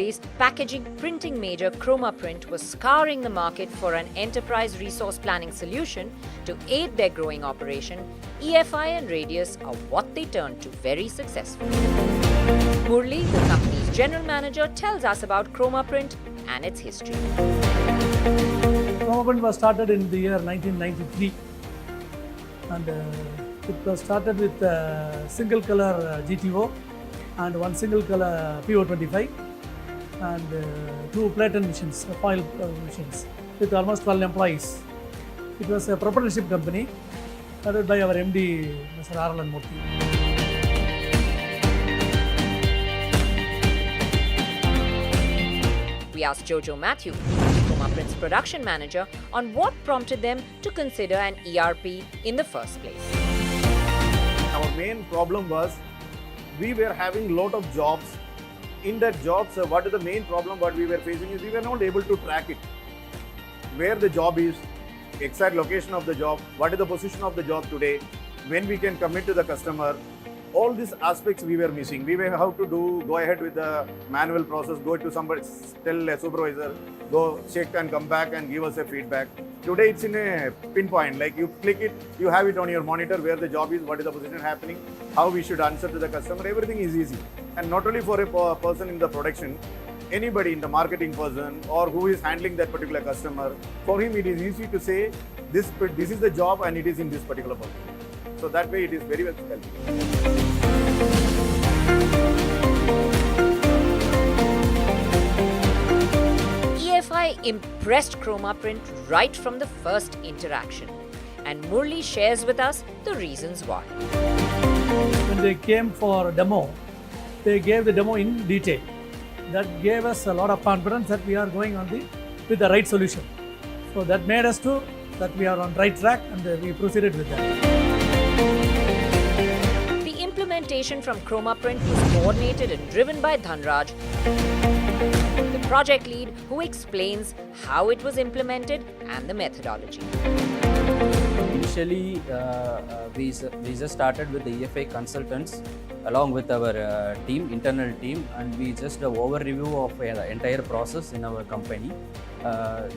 India-based packaging printing major Chromaprint was scouring the market for an enterprise resource planning solution to aid their growing operation. EFI and Radius are what they turned to very successfully. Murli, the company's general manager, tells us about Chromaprint and its history. Chromaprint was started in the year 1993, and it was started with single color GTO and one single color PO25 and two platen machines, foil machines with almost 12 employees. It was a proprietorship company headed by our MD, Mr. R.L. Murthy. We asked Jojo Matthew, Chromaprint's production manager, on what prompted them to consider an ERP in the first place. Our main problem was we were having a lot of jobs. In that jobs, what is the main problem what we were facing is we were not able to track it. Where the job is, exact location of the job, what is the position of the job today, when we can commit to the customer. All these aspects we were missing. We were how to go ahead with the manual process, go to somebody, tell a supervisor, go check and come back and give us a feedback. Today it's in a pinpoint, like you click it, you have it on your monitor where the job is, what is the position happening, how we should answer to the customer, everything is easy. And not only for a person in the production, anybody in the marketing person or who is handling that particular customer, for him it is easy to say, this is the job and it is in this particular person. So that way it is very well spelled. EFI impressed Chromaprint right from the first interaction, and Murli shares with us the reasons why. When they came for demo, they gave the demo in detail. That gave us a lot of confidence that we are going with the right solution. So that made us that we are on right track, and we proceeded with that. The implementation from Chromaprint was coordinated and driven by Dhanraj, the project lead, who explains how it was implemented and the methodology. Initially, we just started with the EFI consultants along with our internal team, and we just overview of the entire process in our company.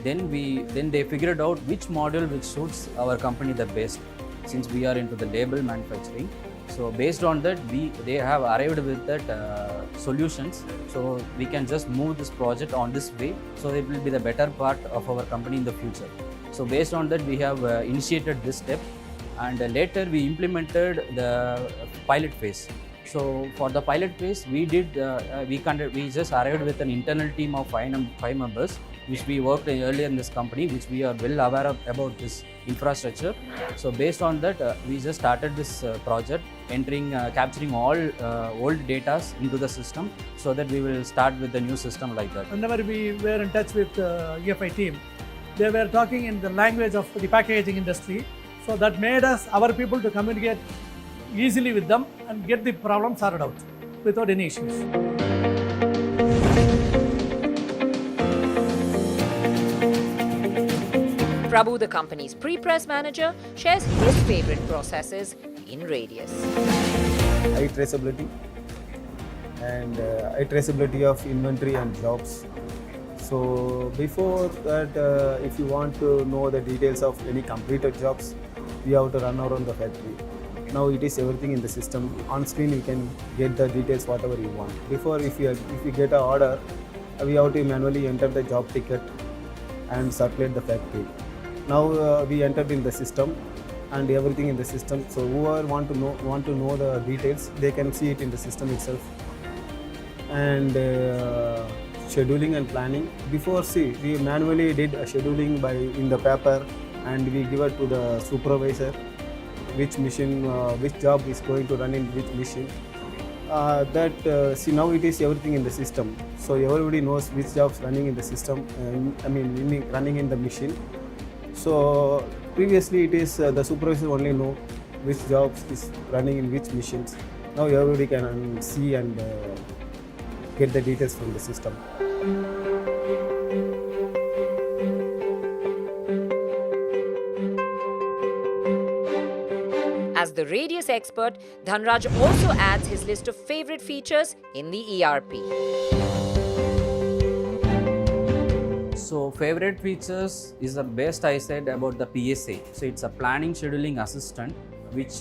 Then they figured out which model which suits our company the best, since we are into the label manufacturing. So based on that, they have arrived with that solutions. So we can just move this project on this way. So it will be the better part of our company in the future. So based on that, we have initiated this step, and later we implemented the pilot phase. So for the pilot phase, we just arrived with an internal team of five members, which we worked earlier in this company, which we are well aware about this infrastructure. So based on that, we just started this project, capturing all old data into the system, so that we will start with the new system like that. Whenever we were in touch with EFI team, they were talking in the language of the packaging industry. So that made our people to communicate easily with them and get the problem sorted out without any issues. Prabhu, the company's pre-press manager, shares his favorite processes in Radius. High traceability and high traceability of inventory and jobs. So before that, if you want to know the details of any completed jobs, we have to run around the factory. Now it is everything in the system. On screen you can get the details whatever you want. Before, if you get an order, we have to manually enter the job ticket and circulate the factory. Now we entered in the system and everything in the system. So whoever want to know the details, they can see it in the system itself. And scheduling and planning. Before, we manually did a scheduling in the paper, and we give it to the supervisor, which machine, which job is going to run in which machine. Now it is everything in the system. So everybody knows which jobs running in the system, running in the machine. So previously it is the supervisor only know which jobs is running in which machines. Now everybody can see and get the details from the system. As the Radius expert, Dhanraj also adds his list of favorite features in the ERP. So favorite features is the best I said about the PSA. So it's a planning scheduling assistant which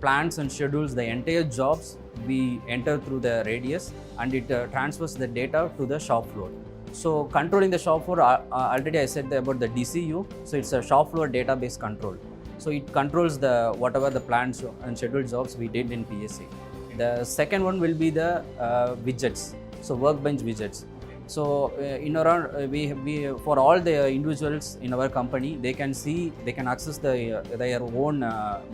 plans and schedules the entire jobs we enter through the radius, and it transfers the data to the shop floor. So controlling the shop floor, already I said about the DCU, so it's a shop floor database control. So it controls the whatever the plans and scheduled jobs we did in PSA. The second one will be the widgets, so workbench widgets. So in around we for all the individuals in our company, they can access their own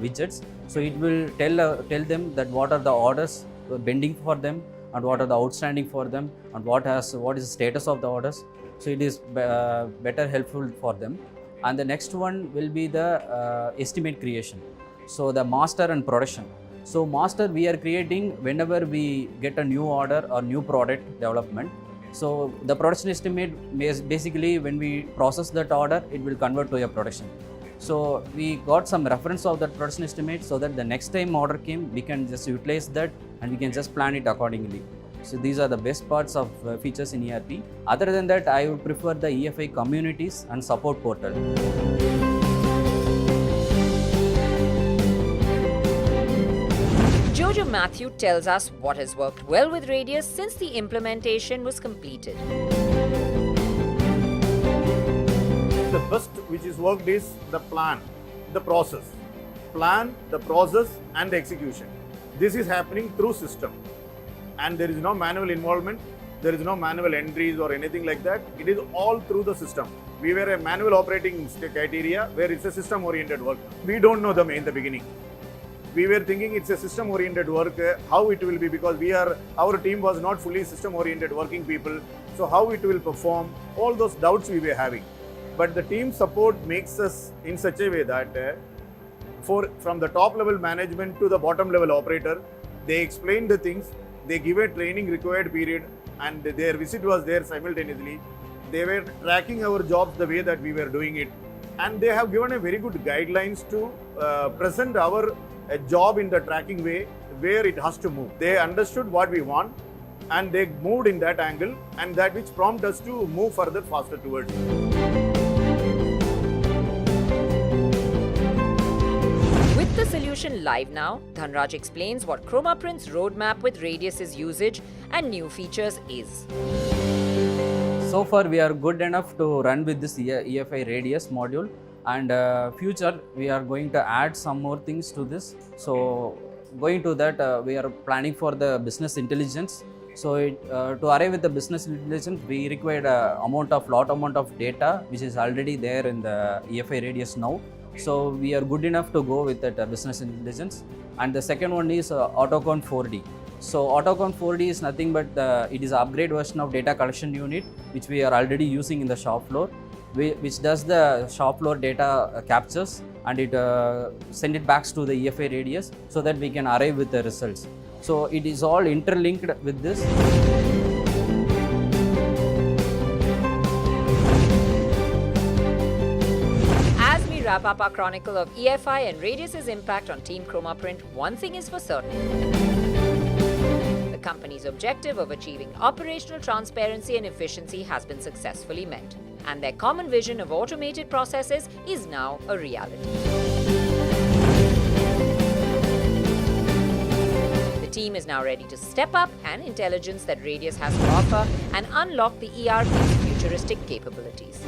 widgets. So it will tell them that what are the orders pending for them, and what are the outstanding for them, and what is the status of the orders. So it is better helpful for them. And the next one will be the estimate creation. So the master and production. So master we are creating whenever we get a new order or new product development. So the production estimate is basically when we process that order, it will convert to a production. So we got some reference of that production estimate, so that the next time order came, we can just utilize that and we can just plan it accordingly. So these are the best parts of features in ERP. Other than that, I would prefer the EFI communities and support portal. Jojo Matthew tells us what has worked well with Radius since the implementation was completed. The best which is worked is the plan, the process. Plan, the process and the execution. This is happening through system. And there is no manual involvement, there is no manual entries or anything like that. It is all through the system. We were a manual operating criteria where it's a system oriented work. We don't know them in the beginning. We were thinking it's a system oriented work, how it will be, because our team was not fully system oriented working people. So how it will perform, all those doubts we were having. But the team support makes us in such a way that from the top level management to the bottom level operator, they explain the things, they give a training required period, and their visit was there simultaneously. They were tracking our jobs the way that we were doing it, and they have given a very good guidelines to present our job in the tracking way where it has to move. They understood what we want and they moved in that angle, and that which prompted us to move further faster towards it. With the solution live now, Dhanraj explains what Chromaprint's roadmap with Radius's usage and new features is. So far we are good enough to run with this EFI Radius module, and future we are going to add some more things to this. So going to that, we are planning for the business intelligence. So to arrive with the business intelligence, we required lot amount of data which is already there in the EFI Radius now. So we are good enough to go with that business intelligence. And the second one is AutoCount 4D. So AutoCount 4D is nothing but it is an upgrade version of data collection unit which we are already using in the shop floor, which does the shop floor data captures, and it send it back to the EFI Radius so that we can arrive with the results. So it is all interlinked with this. As we wrap up our chronicle of EFI and Radius's impact on Team Chromaprint, one thing is for certain. The company's objective of achieving operational transparency and efficiency has been successfully met, and their common vision of automated processes is now a reality. The team is now ready to step up and intelligence that Radius has to offer and unlock the ERP's futuristic capabilities.